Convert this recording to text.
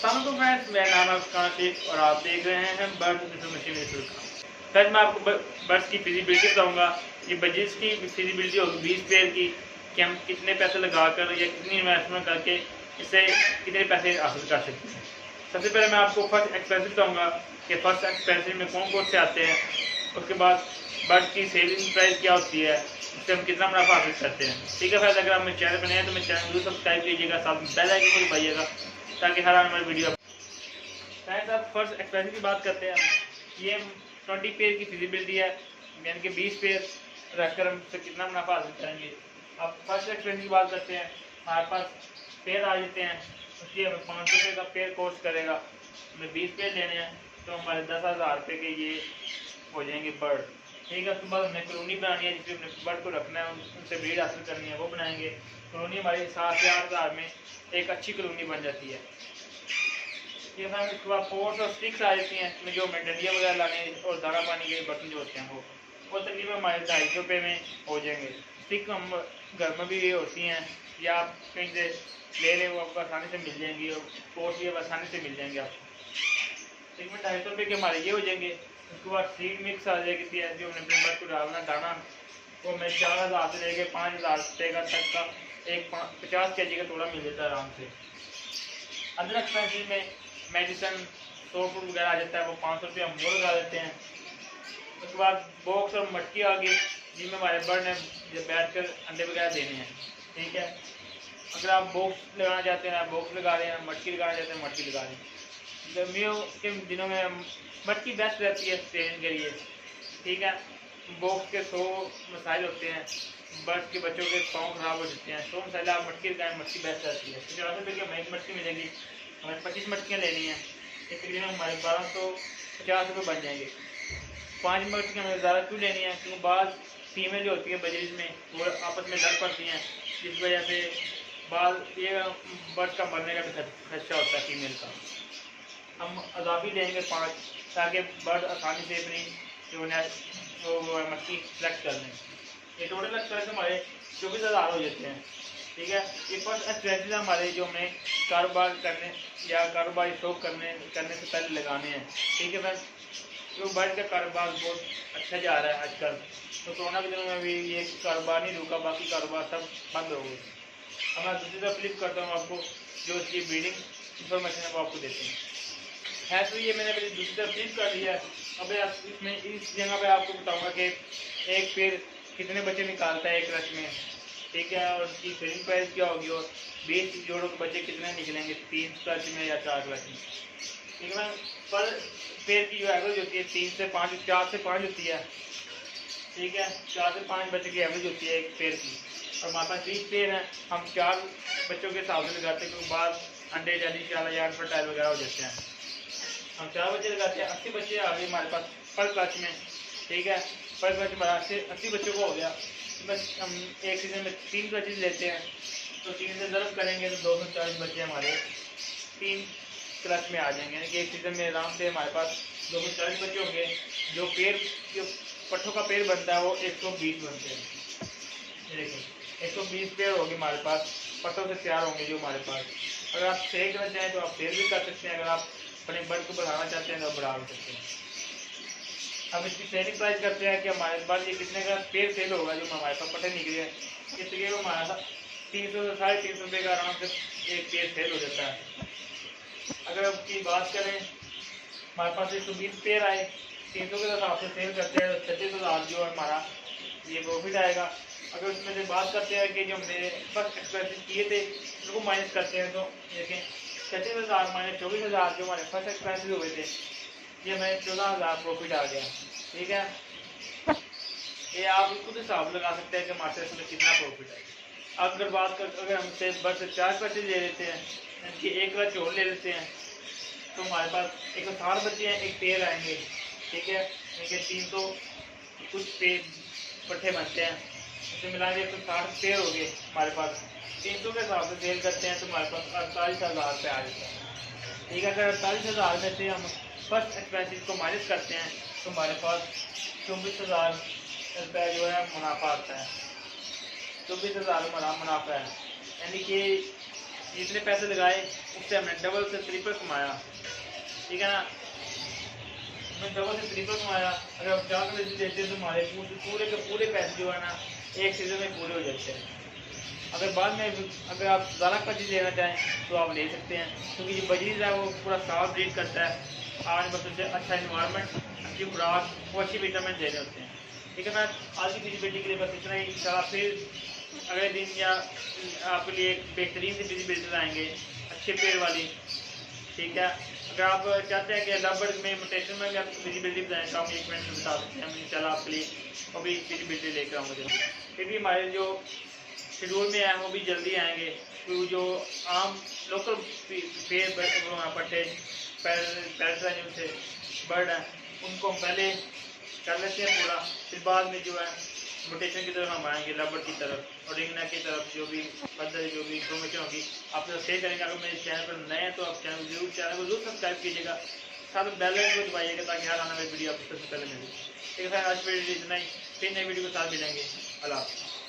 अस्सलाम वालेकुम फ्रेंड्स, मेरा नाम है काशिफ और आप देख रहे हैं बर्ड्स मशीन। फ्रेंड्स, मैं आपको बर्ड्स की फिजिबिलिटी बताऊंगा। ये बजिस की फिजिबिलिटी होगी 20 पेयर की, कि हम कितने पैसे लगाकर या कितनी इन्वेस्टमेंट करके इससे कितने पैसे हासिल कर सकते हैं। सबसे पहले मैं आपको फर्स्ट एक्सपेंसिव बताऊँगा कि फर्स्ट एक्सपेंसिव में कौन कौन से आते हैं। उसके बाद बर्ड्स की सेलिंग प्राइस क्या होती है, इससे हम कितना मुनाफा हासिल करते हैं। ठीक है फ्रेंड्स, अगर आप मेरे चैनल पर नए हैं तो मेरे चैनल जरूर सब्सक्राइब कीजिएगा, साथ में बेल आइकन को दबाइएगा ताकि हर आने वाली वीडियो। फ्रेंड्स, अब फर्स्ट एक्सपेंसिव की बात करते हैं। ये 20 पेयर की फिजिबिलिटी है, यानी कि 20 पेयर रखकर हम से कितना मुनाफा हासिल करेंगे। अब फर्स्ट एक्सपेंसिव की बात करते हैं। हमारे पास पेयर आ जाते हैं, उसकी हमें 500 रुपये का पेयर कोर्स करेगा। हमें 20 पेयर लेने हैं तो हमारे 10,000 रुपये के ये हो जाएंगे बर्ड। ठीक है, उसके बाद हमें कॉलोनी बनानी है, जिसमें अपने बर्ड को रखना है, उनसे ब्रीड हासिल करनी है, वो बनाएंगे। कॉलोनी हमारी 7 से 8 हज़ार में एक अच्छी कॉलोनी बन जाती है। ये मैम इसके बाद पोर्स और स्टिक्स आ जाती हैं, इसमें जो हमें डंडिया वगैरह लाने और दाना पानी के बर्तन जो होते हैं वो तकरीबन हमारे 250 रुपये में हो जाएंगे। स्टिक हम घर में भी होती हैं या आप कहीं से ले लें, वो आपको आसानी से मिल जाएंगी, और पोर्स भी आसानी से मिल जाएंगे आपको। स्टिक में 250 रुपये के हमारे ये हो जाएंगे। उसके बाद सीड मिक्स आ जाएगी, जो हमने अपने बर्ड को डालना दाना, वो हमें 4,000 से लेके 5,000 रुपये का तक का एक 50 kg का टोला मिल जाता है आराम से। अदर एक्सपेंसिव में मेडिसन सोप वगैरह आ जाता है, वो 500 रुपये हम वो लगा देते हैं। उसके बाद बॉक्स और मटकी आ गई, जिनमें हमारे बर्ड ने बैठ कर अंडे वगैरह देने हैं। ठीक है, अगर आप बॉक्स लगाना चाहते हैं बॉक्स लगा रहे हैं, मटकी लगाना चाहते हैं मटकी लगा रहे हैं। गर्मियों के दिनों में मटकी बेस्ट रहती है ट्रेनिंग के लिए। ठीक है, बॉक्स के 100 मसाइल होते हैं, बर्ड के बच्चों के पाँव खराब हो जाते हैं, 100 मसाइल आप मटकी लगाएं, मटकी बेस्ट रहती है। 50 रुपये की हमें एक मटकी मिलेगी, हमें 25 मटकियाँ लेनी हैं, एक दिन हमारे 1250 रुपये बन जाएंगे। 5 मटकियाँ हमें ज़्यादा क्यों लेनी है, क्योंकि बाद फीमेल जो होती है बजरीज में वो आपस में लड़ पड़ती हैं, जिस वजह से बाद ये बर्ड का मरने का भी खदशा होता है फीमेल का। हम अजाफी लेंगे 5, ताकि बर्ड आसानी से अपनी जो मटकी सेलेक्ट कर लें। ये टोटल एक्सपेंस हमारे 24,000 हो जाते हैं। ठीक है, ये फर्स्ट एक्सपेंसेस हमारे जो हमें कारोबार करने या कारोबारी शौक करने से पहले लगाने हैं। ठीक है फ्रेंड्स, जो बर्ड का कारोबार बहुत अच्छा जा रहा है आजकल, तो कोरोना के दिनों में भी ये कारोबार नहीं रुका, बाकी कारोबार सब बंद हो गए। अब मैं दूसरी तरफ फ्लिप करता हूँ, आपको जो इसकी ब्रीडिंग इंफॉर्मेशन है वो आपको देते हैं। है तो ये मैंने अपनी दूसरी तरफ फ्लिप कर लिया है। अब इसमें इस जगह पे आपको बताऊंगा कि एक पेड़ कितने बच्चे निकालता है एक रश में। ठीक है, और उसकी सेलिंग प्राइस क्या होगी, और 20 जोड़ों के बच्चे कितने निकलेंगे 3 क्लच में या 4 क्लच में। ठीक है मैम, पर पेड़ की जो एवरेज होती है 3 से 5 4 से 5 होती है। ठीक है, 4 से 5 बच्चे की एवरेज होती है एक पेड़ की, और हमारे पास 20 पेड़ हैं, हम 4 बच्चों के हिसाब से लगाते हैं, क्योंकि बाद अंडे जल्दी शाला या फर्टाइल वगैरह हो जाते हैं। हम 4 बच्चे लगाते हैं, 80 बच्चे आ गए हमारे पास पर क्लच में। ठीक है, पर क्लच हमारा 80 बच्चों को हो गया। बस हम एक सीजन में 3 क्लचेज लेते हैं, तो 3 से ज़रूर करेंगे तो 240 बच्चे हमारे 3 क्लच में आ जाएंगे, यानी कि एक सीज़न में आराम से हमारे पास 240 बच्चे होंगे। जो पेड़ जो पट्ठों का पेड़ बनता है वो 120 बनते हैं। देखिए 120 पेड़ होंगे हमारे पास, पट्टों से तैयार होंगे जो हमारे पास। अगर आप सेल करना चाहें तो आप सेल भी कर सकते हैं, अगर आप अपने बर्ड को बढ़ाना चाहते हैं तो बढ़ा सकते हैं। अब इसकी सेलिंग प्राइस करते हैं कि हमारे पास ये कितने का पेड़ सेल होगा, जो हमारे पास पट्टे निकले हैं इसलिए वो हमारा 300 से 350 रुपये का आराम से एक पेड़ सेल हो जाता है। अगर आपकी बात करें हमारे पास 120 पेड़ आए 300 के हिसाब से सेल करते हैं तो 36,000 जो हमारा ये प्रॉफिट आएगा। अगर उसमें से बात करते हैं कि जो हमने फर्स्ट एक्सपेंसिव किए थे उनको माइनस करते हैं, तो देखें 36,000 माइनस 24,000 जो हमारे फर्स्ट एक्सपेंसिव हुए थे, ये हमें 14,000 प्रॉफिट आ गया। ठीक है, ये आप खुद हिसाब लगा सकते हैं कि हमारे इसमें कितना प्रॉफिट है। अगर बात कर अगर हम से बस 4 बच्चे ले लेते हैं, इनकी एक रच और ले लेते हैं, तो हमारे पास 160 बच्चे हैं, एक पेड़ आएंगे। ठीक है, इनके 300 कुछ पेड़ पट्टे बनते हैं, उसे मिला के 160 पेड़ हो गए हमारे पास। 300 के हिसाब से सेल करते हैं तो हमारे पास 48,000 रुपये आ जाता है। ठीक है, अगर 48,000 में से हम फर्स्ट एक्सपेंसिव को माइनस करते हैं तो हमारे पास 24,000 रुपये जो है मुनाफा आता है। 24,000 मुनाफा है, यानी कि जितने पैसे लगाए उससे हमने डबल से ट्रिपल कमाया, ठीक है ना। हमने डबल से ट्रिपल कमाया। अगर हम 4 बिजली देते तो हमारे पूरे के पूरे पैसे जो है ना एक सीजन में पूरे हो जाते हैं। अगर बाद में अगर आप ज़्यादा पच्चीस लेना चाहें तो आप ले सकते हैं, क्योंकि जो बजीज है वो पूरा साफ ब्रीड करता है। आज बस उससे अच्छा इन्वायरमेंट, अच्छी खुराक, वो अच्छी विटामिन दे रहे होते हैं, ठीक है ना। आज की फिजिबिलिटी के लिए बस इतना ही। इंशाल्लाह फिर अगले दिन या आपके लिए एक बेहतरीन सी फिजिबिलिटी आएंगे, अच्छे पेड़ वाली, ठीक है। अगर आप चाहते हैं कि लवबर्ड में म्यूटेशन में भी आपको फिजिबिलिटी बताएं तो आप 1 मिनट में बता सकते हैं। हम इंशाल्लाह आपके लिए वो भी फिजिबिलिटी लेकर आऊँगा। फिर भी हमारे जो शेड्यूल में है वो भी जल्दी आएंगे। तो जो आम लोकल पेड़ पट्टे पैरासाइट से बर्ड हैं उनको हम पहले कर लेते हैं पूरा, फिर बाद में जो है म्यूटेशन की तरफ हम आएंगे, लवबर्ड की तरफ और रिंगनेक की तरफ। जो भी फर्दर जो भी इन्फॉर्मेशन होगी आप लोग शेयर करेंगे। अगर मेरे चैनल पर नए हैं तो आप चैनल को जरूर सब्सक्राइब कीजिएगा, साथ में बेल आइकन को दबाइएगा ताकि हर आने वाली वीडियो आपको सबसे पहले मिले। ठीक है, आज वीडियो इतना ही, फिर नई वीडियो के साथ मिलेंगे। अल्लाह हाफ़िज़।